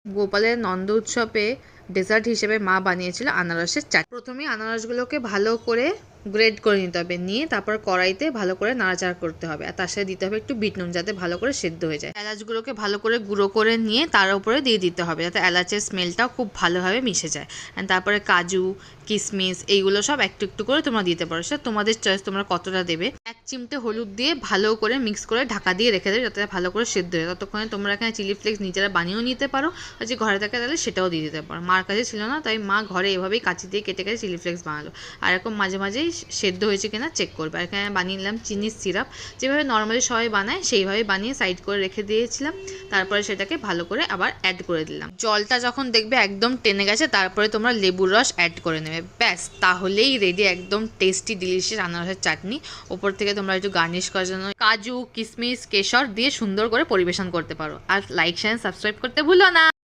গোপালের নন্দ উৎসবে ডেজার্ট হিসেবে মা বানিয়েছিল আনারসের চাটনি। প্রথমে আনারসগুলোকে ভালো করে গ্রেড করে নিতে হবে, নিয়ে তারপর কড়াইতে ভালো করে নাড়াচাড়া করতে হবে, আর তার সাথে দিতে হবে একটু বিট নুন, যাতে ভালো করে সেদ্ধ হয়ে যায়। এলাচগুলোকে ভালো করে গুঁড়ো করে নিয়ে তার উপরে দিয়ে দিতে হবে, যাতে এলাচের স্মেলটাও খুব ভালোভাবে মিশে যায়। অ্যান্ড তারপরে কাজু, কিশমিশ এইগুলো সব একটু একটু করে তোমরা দিতে পারো, সেটা তোমাদের চয়েস, তোমরা কতটা দেবে। 1 চিমটে হলুদ দিয়ে ভালো করে মিক্স করে ঢাকা দিয়ে রেখে দেবে, যাতে ভালো করে সেদ্ধ হয়। ততক্ষণে তোমরা এখানে চিলি ফ্লেক্স নিজেরা বানিয়েও নিতে পারো, আর যে ঘরে থাকে তাহলে সেটাও দিয়ে দিতে পারো। মার কাছে ছিল না, তাই মা ঘরে এভাবেই কাঁচি দিয়ে কেটে কেটে চিলি ফ্লেক্স বানালো। আর এরকম মাঝে মাঝেই সেদ্ধ হয়েছে কিনা চেক করবে। আর এখানে বানিয়ে নিলাম চিনির সিরাপ, যেভাবে নর্মালি সবাই বানায় সেইভাবে বানিয়ে সাইড করে রেখে দিয়েছিলাম। তারপরে সেটাকে ভালো করে আবার অ্যাড করে দিলাম। জলটা যখন দেখবে একদম টেনে গেছে, তারপরে তোমরা লেবুর রস অ্যাড করে নেবে, ব্যাস তাহলেই রেডি একদম টেস্টি ডিলিশিয়াস আনারসের চাটনি। ওপর থেকে তোমরা একটু গার্নিশ করার জন্য কাজু, কিশমিশ, কেশর দিয়ে সুন্দর করে পরিবেশন করতে পারো। আর লাইক, শেয়ার, সাবস্ক্রাইব করতে ভুলো না।